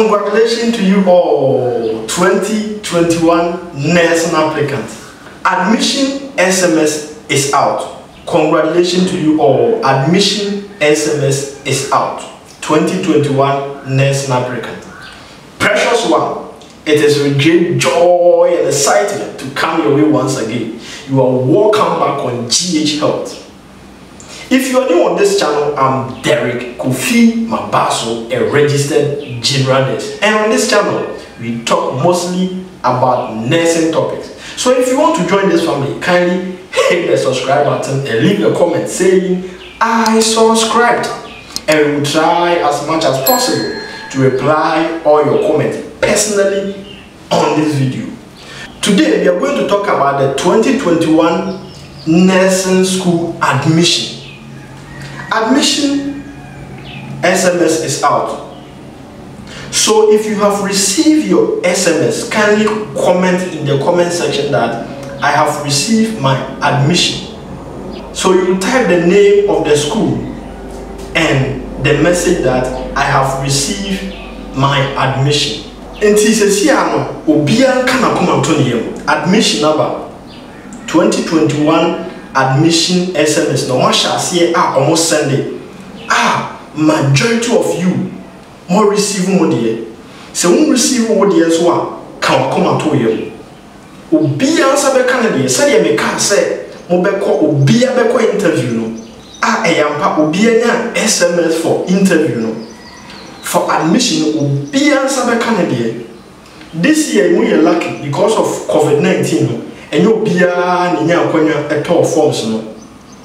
Congratulations to you all, 2021 nursing applicants. Admission SMS is out. Congratulations to you all. Admission SMS is out. 2021 nursing applicant. Precious one, it is with great joy and excitement to come your way once again. You are welcome back on GH Health. If you are new on this channel, I'm Derek Kofi Mabaso, a registered general nurse. And on this channel, we talk mostly about nursing topics. So if you want to join this family, kindly hit the subscribe button and leave a comment saying, I subscribed. And we will try as much as possible to reply all your comments personally on this video. Today, we are going to talk about the 2021 nursing school admission. Admission SMS is out. So if you have received your SMS, kindly comment in the comment section that I have received my admission. So you type the name of the school and the message that I have received my admission. And Tisesiano, Obian Kana Kumantoniem, admission number 2021 admission SMS. No one shall see almost Sunday. Majority of you more receive more dear. So who receive more dear so can come to you. Obian Sabe Canada, say me can say, Mobeko Obia Beko interview no. I am pa Obian SMS for interview no. For admission, Obian Sabe Canada. This year we are lucky because of COVID-19. And you be a tour forms no,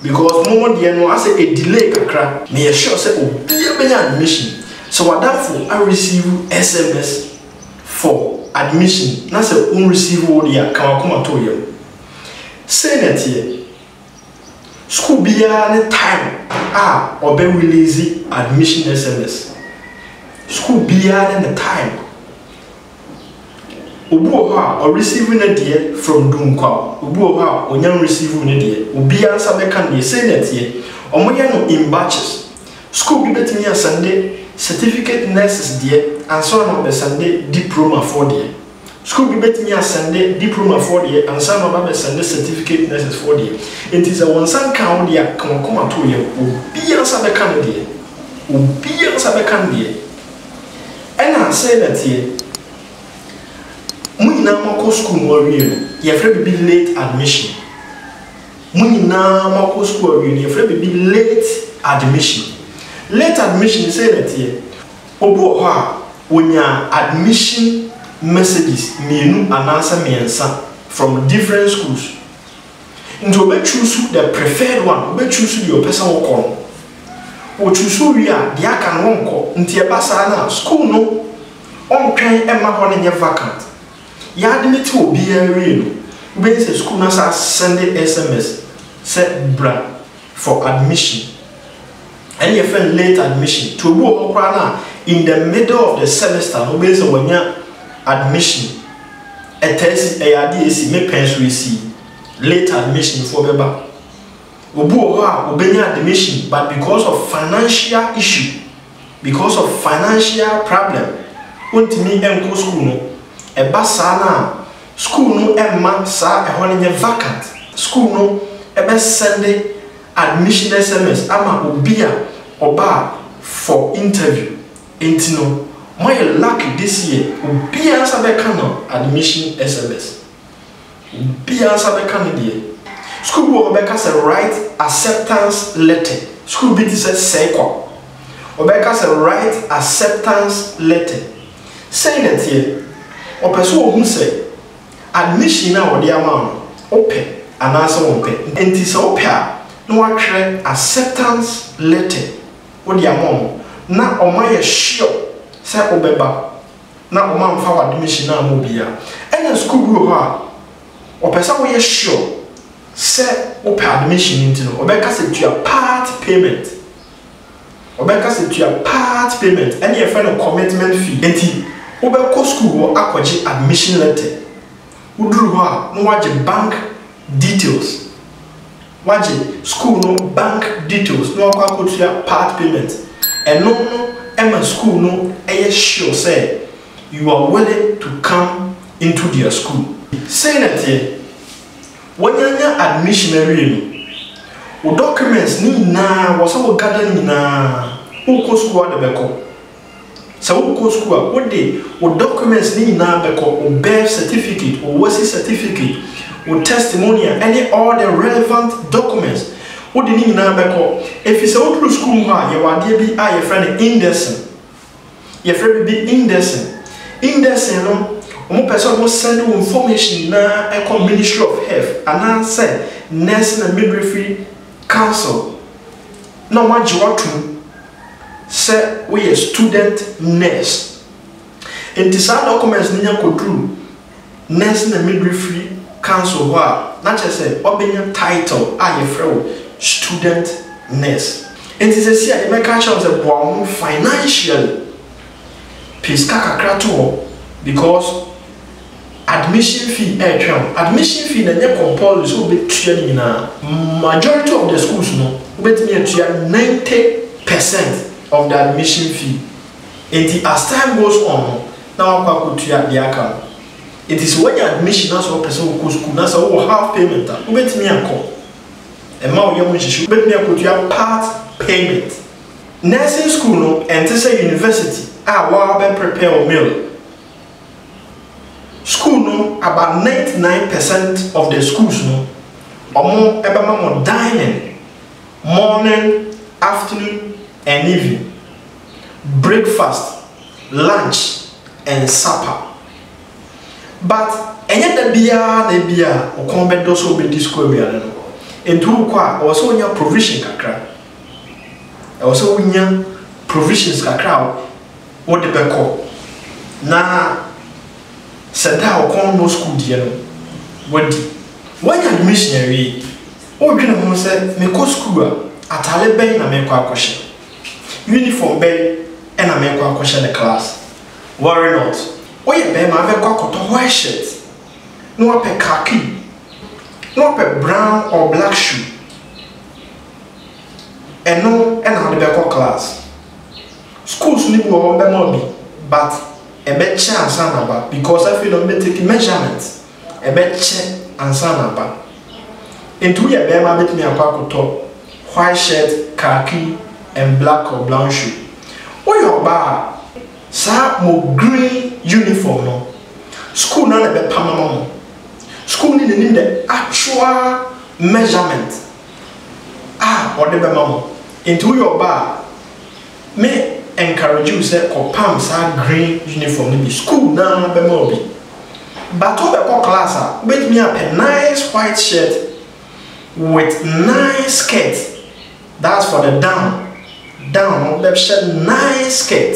because more dear no, I say a delay kakra. Me sure say be admission. So what therefore I receive SMS for admission. Na say receive all the come to you. Say that here. School be any time or be release admission SMS. School be any time. Obuoha or receiving a dear from Dunkwa, Obuoha or young receiving a dear, Ubia Sabekan, say that here, or Moyano in batches. School be betting me a Sunday, certificate nurses dear, and so on a Sunday diploma for dear. School be betting me a Sunday diploma for dear, and some of a Sunday certificate nurses for dear. It is a one son count dear, come to you, Ubia Sabekan dear, Ubia Sabekan dear. And I say that here. Muni na mako school warrior, you afraid be late admission. Muni na mako school warrior, you afraid be late admission. Late admission say that here. Obuoha when your admission messages mienu anasa miensa from different schools. Into be choose the preferred one, be choose your person will come. O choose we are the akan wonko nti e basa na school no on twen e ma ho ne vacant. Ya admit to be a real. When the school nasa send SMS set bra for admission. And your friend late admission to go in the middle of the semester. No based on your admission. A test a IDC may pencil see late admission for Beba. Ubuoha obenya admission, but because of financial issue, because of financial problem, won't me go school no. E basana school no emma sa e hono vacant. School no e be send admission SMS ama obia oba for interview. Enti no my lucky this year obia sabe no admission SMS. Obia sabe kan die. School go obeka say write acceptance letter. School bit say seko. Obeka say write acceptance letter. Saying that here or person who say admission now or the amount open and answer one pay. And this open no acceptance letter or the amount na o my sure say obeba na o man for admission na mobia. And school go ha or person we sure say open admission into no obeka say to your part payment. Obeka say to your part payment and your final commitment fee. Ubeko school akwaji admission letter. Udru ha no waje bank details. Waje school no bank details no akwakotua part payment. And no Emma school no sure say you are willing to come into their school. Say that here, when you admission no, documents ni na was our garden na who school the beko. So who school what day documents ni na beko or birth certificate or work certificate or testimonial any all the relevant documents. What do you know about if it's out to school? You are dear be your friend indecent. Your friend be indecent. Indecent, no person will send you information now. A Ministry of Health and answer Nursing and Midwifery Council. No much you want to say we a student nurse. And this documents need to go through Nursing and Midwifery Council. Wow, not just say obeying title. Your friend. Student nurse. And it is here the catch of the bomb financially. Piska kakra because admission fee admission fee na compulsory so be training na majority of the schools no bet me to 90% of the admission fee. And as time goes on now kwa to the account. It is when your admission as one person who school na so half payment bet me account. And now you should be able to have part payment. Nursing school no and university while be prepare a meal. School no about 99% of the schools no more dining morning, afternoon and evening, breakfast, lunch and supper. But any the beer or combat those will be discovered. And who also nya provision kakra. Also nya provisions kakra what the beko. Na sada o no school die no. Wadi. When you missionary, o dwena mo say me ko school atale ben na me kwa akoshe. Uniform ben e na me kwa akoshe the class. Worry not. O ye ben ma be kwa akoto white shirt. No pe khaki. No a brown or black shoe. And no, and how the back class. Schools need more but a bit chance and because I feel I'm taking measurements. A bit check and sanaba. Into your bema bit me a pack top, white shirt, khaki, and black or brown shoe. Oh, your bar, sir, more green uniform. No school none a bit pamama. School need the actual measurement. Or the mama into your bar. May encourage you say or pumps are green uniform to be school now be mobi. But over class bet me up a nice white shirt with nice skirt. That's for the down. Down on shirt nice skirt.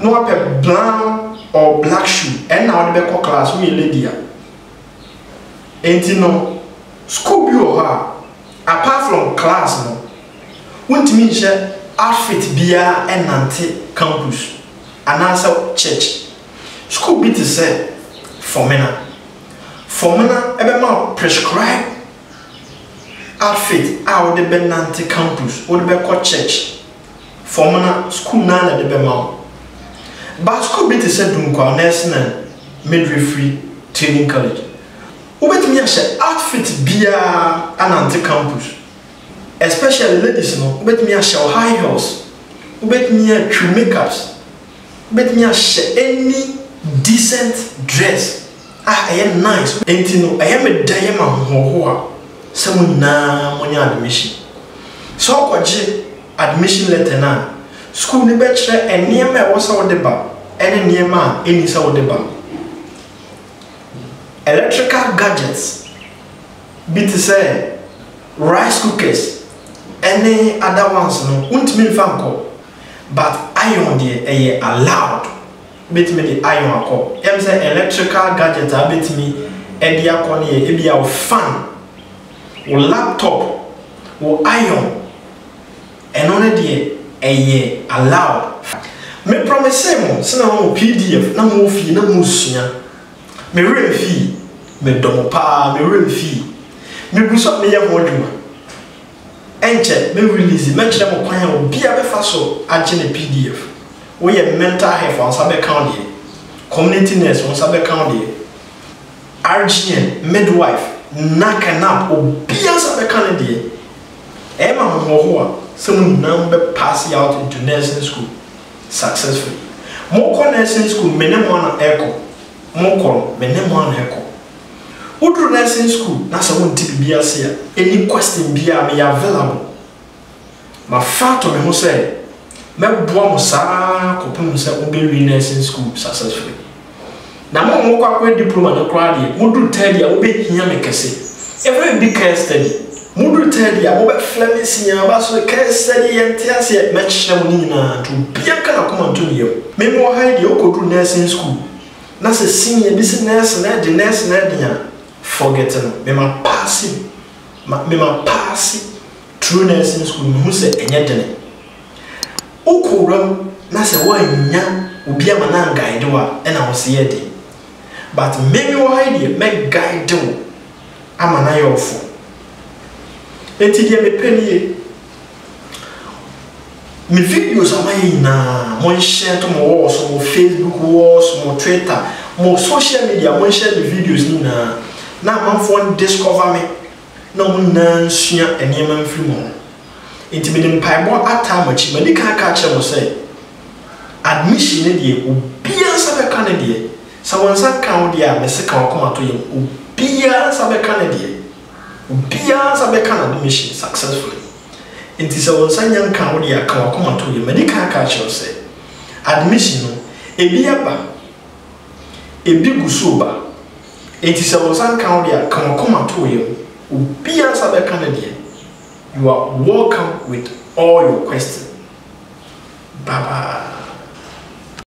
No up a brown or black shoe. And now the class we lady. And no school be apart from class no won't mean outfit beer and anti campus and answer church school be to say formena ebe prescribe outfit out the benanti campus or the church formena school na the be but school be to say dunkwa nursing and midwifery training college. Ubet me a outfit beer and anti-campus. Especially ladies, no. Ubet me a high heels. Ubet me a true makeups. Ubet me a any decent dress. I am nice. Ain't you know, I am a diamond who someone na money admission. So what admission letter na. School ni betre and near me was our deba. And near man any saw deba. Electrical gadgets, be to say rice cookers, any other ones no, won't mean fanco, but iron de allowed. Bit me the iron call. Say electrical gadgets are bit me, and the acconie, it be our fan, or laptop, or iron, and only the allowed. Me promise him, so PDF, no more fee, no more. Me rent fee, me domopa, me rent fee. Me busop me yam woduma. Enche me release, me chere mo kwan o bia be fa so agye na PDF. we are mental health on Sabe County, community nurse on Sabe County, RGN, midwife, nakanap, obia Sabe County. Emma Mohoa, some number passing out into nursing school successfully. More nursing school, many one echo. More many one echo. Who do nursing school? That's a one tip be any question be available. My father me who say, me boy musa kopum say obe nursing school successfully. Na mo kwa kwa diploma no crowd who do third year obe hia me kese. Every big case study. Mudu third year obe flame senior ba so case study entiase match na muni na to bianka na come to you. Me mo hide you go to nursing school. Na se senior business na the nurse na dia forgetting. Me ma pass through nursing school me who say enye dene. Okuram na se wa nya obi ama na guide wa e na wo se yede. But me mo hide me guide wo ama na yofo. Eti dia me penie me videos amayi na mo share to mo walls, mo Facebook walls, mo Twitter, mo social media, mo share the videos ni na manfo discover me na mo na nsua enema mfiri mo. Enti me dem paibo atamachi mani ka che mo say admission ne die obia sabe ka ne die sawonsa ka wo dia me se ka wakoma to yem obia sabe ka ne die obia sabe ka na admission successfully. Enti sawonsa nyan ka wo dia ka wakoma to yem mani ka che say admission no ebi aba ebi gusuba. Enti sawonsa ka wo dia ka wakoma to yem obia sabe ka ne die. You are welcome with all your questions. Bye bye.